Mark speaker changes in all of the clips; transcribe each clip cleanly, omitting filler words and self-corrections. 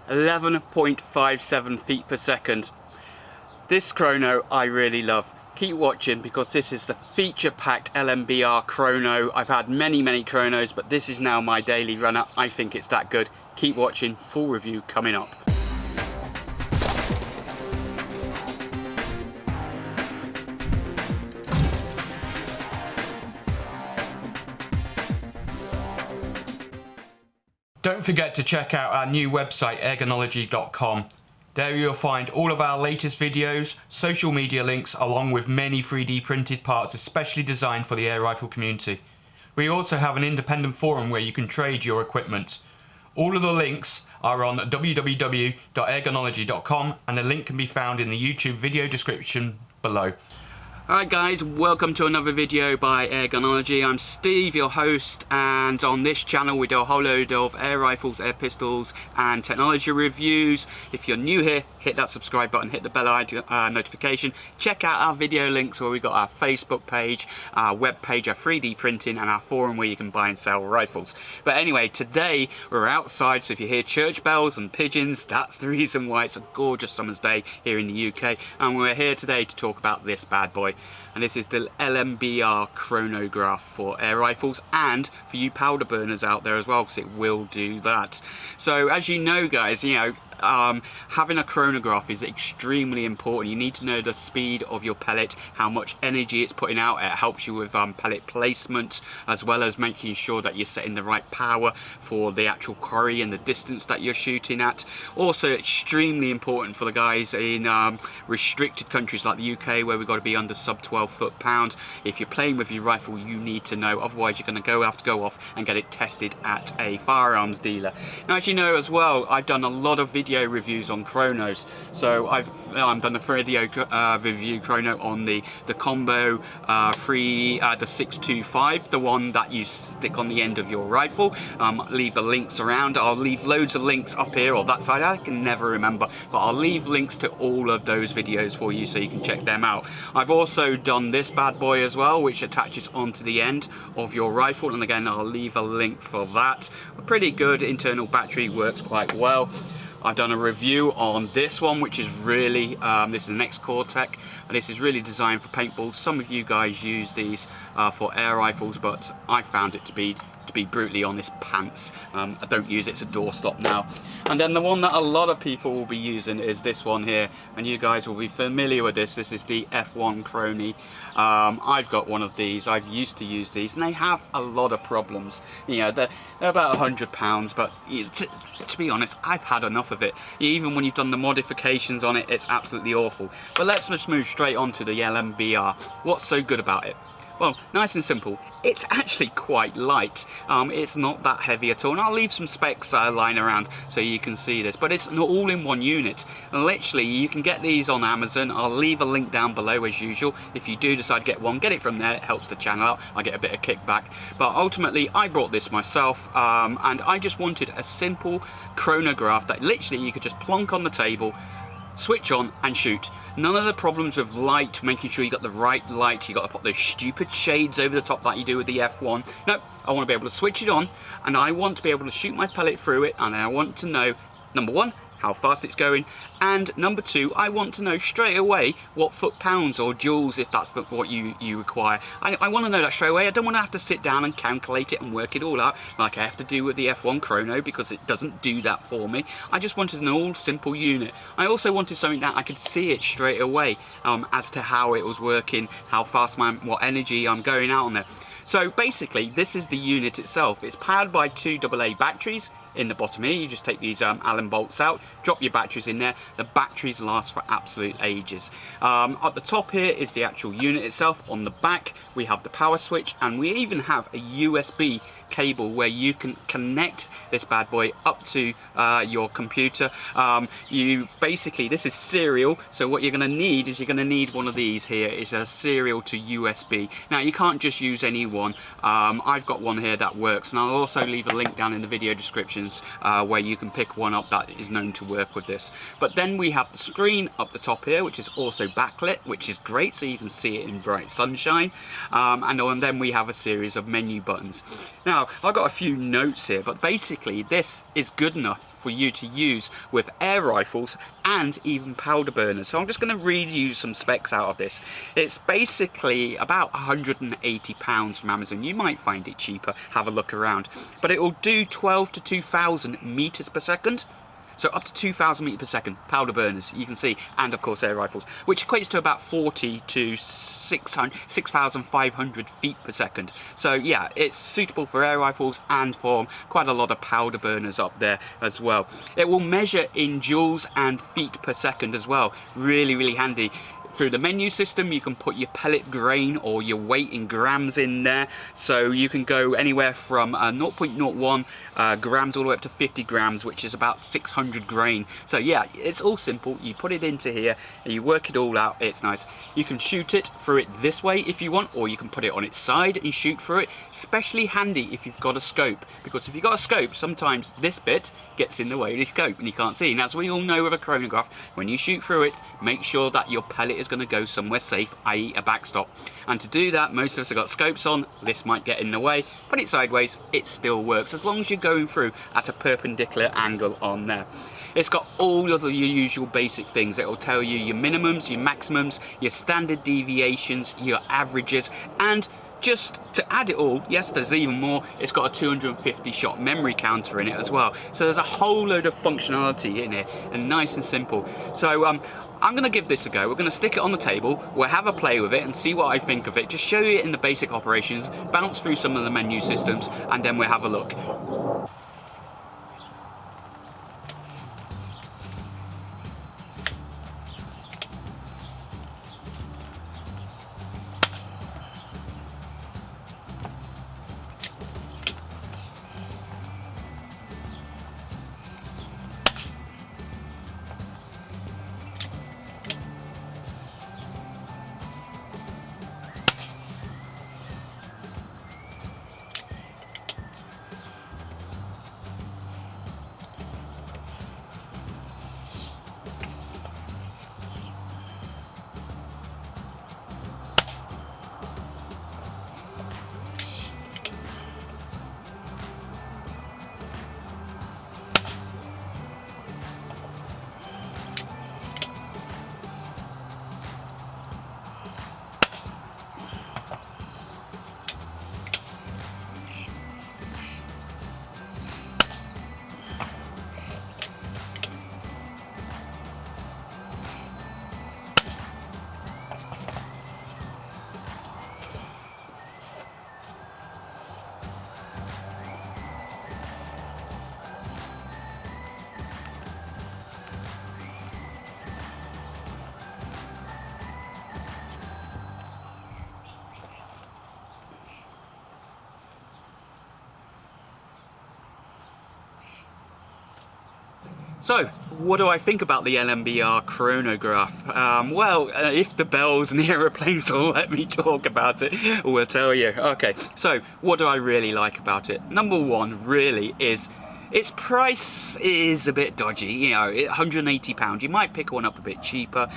Speaker 1: 11.57 feet per second. This chrono I really love. Keep watching because this is the feature-packed LMBR chrono. I've had many chronos, but this is now my daily runner. I think it's that good. Keep watching, full review coming up. Don't forget to check out our new website, ergonology.com. There you'll find all of our latest videos, social media links, along with many 3D printed parts especially designed for the air rifle community. We also have an independent forum where you can trade your equipment. All of the links are on www.ergonology.com, and the link can be found in the YouTube video description below. Alright guys, welcome to another video by Ergonology. I'm Steve, your host, and on this channel we do a whole load of air rifles, air pistols and technology reviews. If you're new here, hit that subscribe button, hit the bell notification. Check out our video links where we've got our Facebook page, our web page, our 3D printing and our forum where you can buy and sell rifles. But anyway, today we're outside, so if you hear church bells and pigeons, that's the reason why. It's a gorgeous summer's day here in the UK, and we're here today to talk about this bad boy. And this is the LMBR Chronograph for air rifles, and for you powder burners out there as well, because it will do that. So as you know guys, having a chronograph is extremely important. You need to know the speed of your pellet, how much energy it's putting out. It helps you with pellet placement, as well as making sure that you're setting the right power for the actual quarry and the distance that you're shooting at. Also extremely important for the guys in restricted countries like the UK, where we've got to be under sub 12 foot-pound. If you're playing with your rifle, you need to know, otherwise you're going to have to go off and get it tested at a firearms dealer. Now, as you know as well, I've done a lot of video reviews on chronos. So I've done a video review chrono on the combo the 625, the one that you stick on the end of your rifle. Leave the links around. I'll leave loads of links up here or that side. I can never remember, but I'll leave links to all of those videos for you so you can check them out. I've also done this bad boy as well, which attaches onto the end of your rifle, and again I'll leave a link for that. A pretty good internal battery, works quite well. I've done a review on this one, which is really, this is an X-Cortec, and this is really designed for paintballs. Some of you guys use these for air rifles, but I found it to be brutally honest, pants. I don't use it, it's a doorstop now. And then the one that a lot of people will be using is this one here, and you guys will be familiar with this. This is the F1 Chrony. I've got one of these. I've used to use these, and they have a lot of problems. You know, they're about £100, but to be honest, I've had enough of it. Even when you've done the modifications on it, it's absolutely awful. But let's just move straight on to the LMBR. What's so good about it? Well, nice and simple, it's actually quite light. It's not that heavy at all, and I'll leave some specs lying around so you can see this, but it's an all-in-one unit. And literally, you can get these on Amazon. I'll leave a link down below as usual. If you do decide to get one, get it from there. It helps the channel out. I get a bit of kickback. But ultimately, I brought this myself, and I just wanted a simple chronograph that literally you could just plonk on the table, switch on and shoot. None of the problems with light, making sure you got the right light. You got to put those stupid shades over the top like you do with the F1. No, I want to be able to switch it on, and I want to be able to shoot my pellet through it, and I want to know, number one, how fast it's going, and number two, I want to know straight away what foot-pounds or joules, if that's what you require. I want to know that straight away. I don't want to have to sit down and calculate it and work it all out like I have to do with the F1 Chrono, because it doesn't do that for me. I just wanted an all simple unit. I also wanted something that I could see it straight away as to how it was working, how fast what energy I'm going out on there. So basically, this is the unit itself. It's powered by two AA batteries. In the bottom here, you just take these Allen bolts out, drop your batteries in there. The batteries last for absolute ages. At the top here is the actual unit itself. On the back, we have the power switch, and we even have a USB cable where you can connect this bad boy up to your computer. This is serial, so what you're going to need is one of these here. Is a serial to USB. Now you can't just use any one. I've got one here that works, and I'll also leave a link down in the video descriptions where you can pick one up that is known to work with this. But then we have the screen up the top here, which is also backlit, which is great, so you can see it in bright sunshine. And then we have a series of menu buttons. Now, I've got a few notes here, but basically this is good enough for you to use with air rifles and even powder burners. So I'm just going to read you some specs out of this. It's basically about £180 from Amazon. You might find it cheaper, have a look around. But it will do 12 to 2,000 meters per second. So up to 2,000 meters per second, powder burners, you can see, and of course air rifles, which equates to about 40 to 6,500 feet per second. So yeah, it's suitable for air rifles and for quite a lot of powder burners up there as well. It will measure in joules and feet per second as well. Really, really handy. Through the menu system, you can put your pellet grain or your weight in grams in there. So you can go anywhere from 0.01 grams all the way up to 50 grams, which is about 600 grain. So yeah, it's all simple. You put it into here and you work it all out. It's nice. You can shoot it through it this way if you want, or you can put it on its side and shoot through it. Especially handy if you've got a scope, because if you've got a scope, sometimes this bit gets in the way of the scope and you can't see. And as we all know with a chronograph, when you shoot through it, make sure that your pellet is going to go somewhere safe, i.e. a backstop. And to do that, most of us have got scopes on. This might get in the way. Put it sideways, it still works as long as you're going through at a perpendicular angle on there. It's got all of your usual basic things. It will tell you your minimums, your maximums, your standard deviations, your averages, and just to add it all, yes, there's even more. It's got a 250 shot memory counter in it as well. So there's a whole load of functionality in it, and nice and simple. So I'm going to give this a go. We're going to stick it on the table, we'll have a play with it and see what I think of it, just show you it in the basic operations, bounce through some of the menu systems, and then we'll have a look. So, what do I think about the LMBR Chronograph? Well, if the bells and the aeroplanes will let me talk about it, we'll tell you. Okay, so what do I really like about it? Number one, really, is its price is a bit dodgy, you know, £180. You might pick one up a bit cheaper.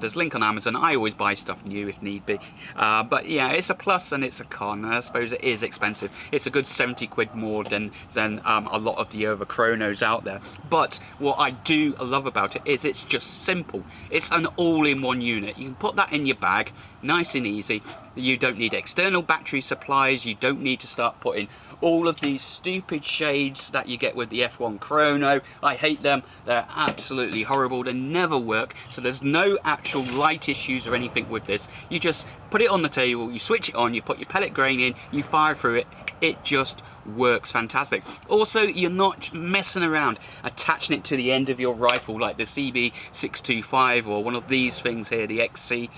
Speaker 1: There's a link on Amazon. I always buy stuff new if need be. But yeah, it's a plus and it's a con, and I suppose it is expensive. It's a good 70 quid more than a lot of the other chronos out there. But what I do love about it is it's just simple. It's an all-in-one unit. You can put that in your bag, nice and easy. You don't need external battery supplies. You don't need to start putting all of these stupid shades that you get with the F1 Chrono. I hate them. They're absolutely horrible. They never work. So there's no actual light issues or anything with this. You just put it on the table, you switch it on, you put your pellet grain in, you fire through it. It just works fantastic. Also, you're not messing around attaching it to the end of your rifle like the CB625 or one of these things here, the XC.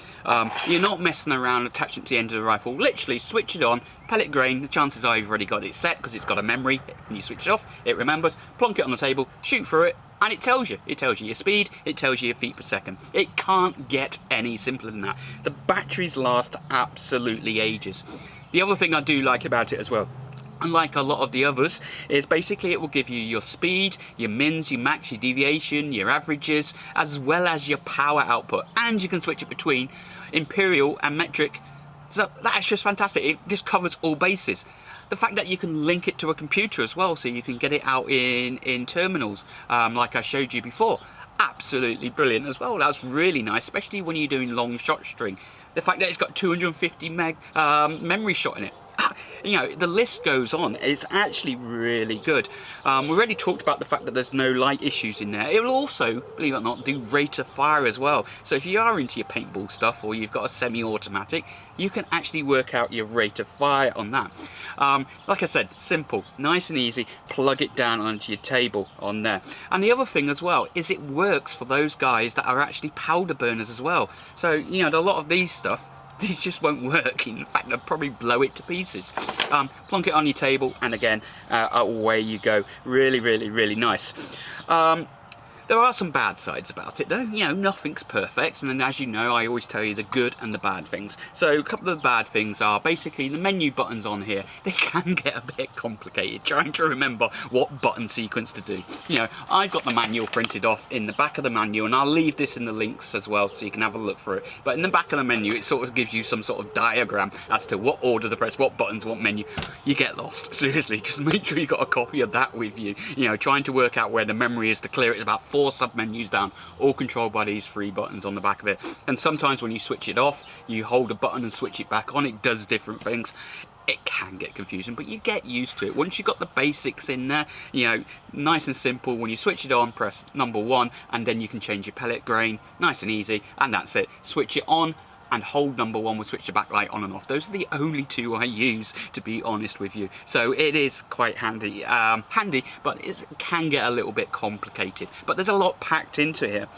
Speaker 1: You're not messing around attaching it to the end of the rifle. Literally switch it on, pellet grain. The chances are you've already got it set because it's got a memory. When you switch it off, it remembers. Plonk it on the table, shoot through it, and it tells you. It tells you your speed, it tells you your feet per second. It can't get any simpler than that. The batteries last absolutely ages. The other thing I do like about it as well, unlike a lot of the others, is basically it will give you your speed, your mins, your max, your deviation, your averages, as well as your power output. And you can switch it between imperial and metric. So that's just fantastic. It just covers all bases. The fact that you can link it to a computer as well, so you can get it out in terminals, like I showed you before. Absolutely brilliant as well. That's really nice, especially when you're doing long shot string. The fact that it's got 250 meg memory shot in it. You know, the list goes on. It's actually really good. We already talked about the fact that there's no light issues in there. It will also, believe it or not, do rate of fire as well. So if you are into your paintball stuff, or you've got a semi-automatic, you can actually work out your rate of fire on that. Like I said, simple, nice and easy. Plug it down onto your table on there. And the other thing as well is it works for those guys that are actually powder burners as well. So, you know, a lot of these stuff, these just won't work. In fact, they'll probably blow it to pieces. Plonk it on your table, and again, away you go. Really, really, really nice. There are some bad sides about it though. You know, nothing's perfect, and as you know, I always tell you the good and the bad things. So a couple of the bad things are basically the menu buttons on here. They can get a bit complicated trying to remember what button sequence to do. You know, I've got the manual printed off in the back of the manual, and I'll leave this in the links as well so you can have a look for it. But in the back of the menu, it sort of gives you some sort of diagram as to what order to press, what buttons, what menu. You get lost, seriously. Just make sure you've got a copy of that with you. You know, trying to work out where the memory is to clear it. It's about 4 sub-menus down, all controlled by these 3 buttons on the back of it. And sometimes when you switch it off, you hold a button and switch it back on, it does different things. It can get confusing, but you get used to it. Once you've got the basics in there, you know, nice and simple. When you switch it on, press number 1, and then you can change your pellet grain, nice and easy, and that's it. Switch it on and hold number 1 will switch the backlight on and off. Those are the only 2 I use, to be honest with you. So it is quite handy, but it can get a little bit complicated. But there's a lot packed into here.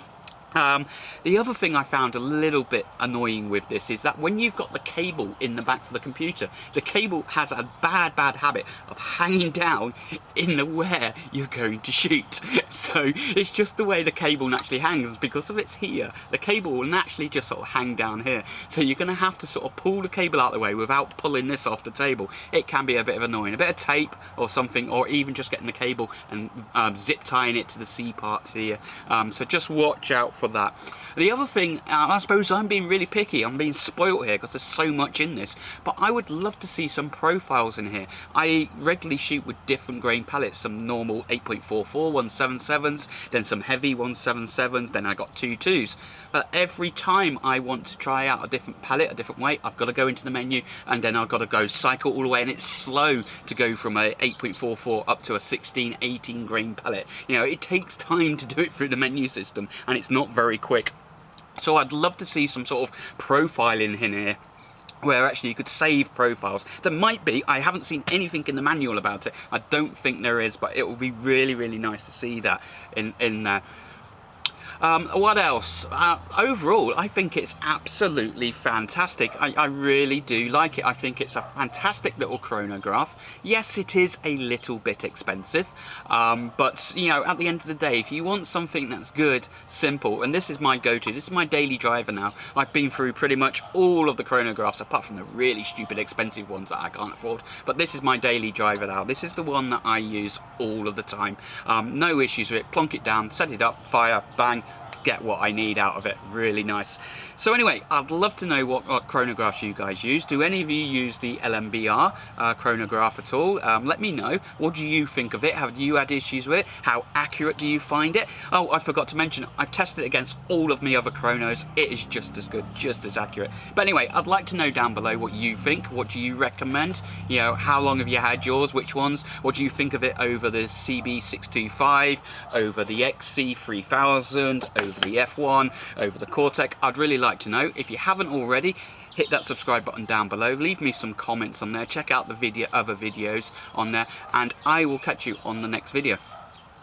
Speaker 1: The other thing I found a little bit annoying with this is that when you've got the cable in the back for the computer, the cable has a bad habit of hanging down in the where you're going to shoot. So it's just the way the cable naturally hangs. Because of it's here, the cable will naturally just sort of hang down here. So you're going to have to sort of pull the cable out of the way without pulling this off the table. It can be a bit of annoying. A bit of tape or something, or even just getting the cable and zip tying it to the C part here. So just watch out for that. The other thing, I suppose I'm being really picky, I'm being spoilt here because there's so much in this, but I would love to see some profiles in here. I regularly shoot with different grain pellets, some normal 8.44 177s, then some heavy 177s, then I got 2.2s. But every time I want to try out a different pellet, a different weight, I've got to go into the menu, and then I've got to go cycle all the way, and it's slow to go from a 8.44 up to a 16, 18 grain pellet. You know, it takes time to do it through the menu system, and it's not very quick. So I'd love to see some sort of profiling in here where actually you could save profiles. There might be, I haven't seen anything in the manual about it. I don't think there is, but it would be really, really nice to see that in there. What else? Overall, I think it's absolutely fantastic. I really do like it. I think it's a fantastic little chronograph. Yes, it is a little bit expensive, but you know, at the end of the day, if you want something that's good, simple, and this is my go-to, this is my daily driver now. I've been through pretty much all of the chronographs, apart from the really stupid expensive ones that I can't afford, but this is my daily driver now. This is the one that I use all of the time. No issues with it. Plonk it down, set it up, fire, bang, get what I need out of it. Really nice. So anyway, I'd love to know what chronographs you guys use. Do any of you use the LMBR chronograph at all? Let me know. What do you think of it? Have you had issues with it? How accurate do you find it? Oh, I forgot to mention, I've tested it against all of my other chronos. It is just as good, just as accurate. But anyway, I'd like to know down below what you think. What do you recommend? You know, how long have you had yours? Which ones? What do you think of it over the CB625, over the XC3000, over the F1, over the Cortec? I'd really like to know. If you haven't already, hit that subscribe button down below, leave me some comments on there, check out the other videos on there, and I will catch you on the next video.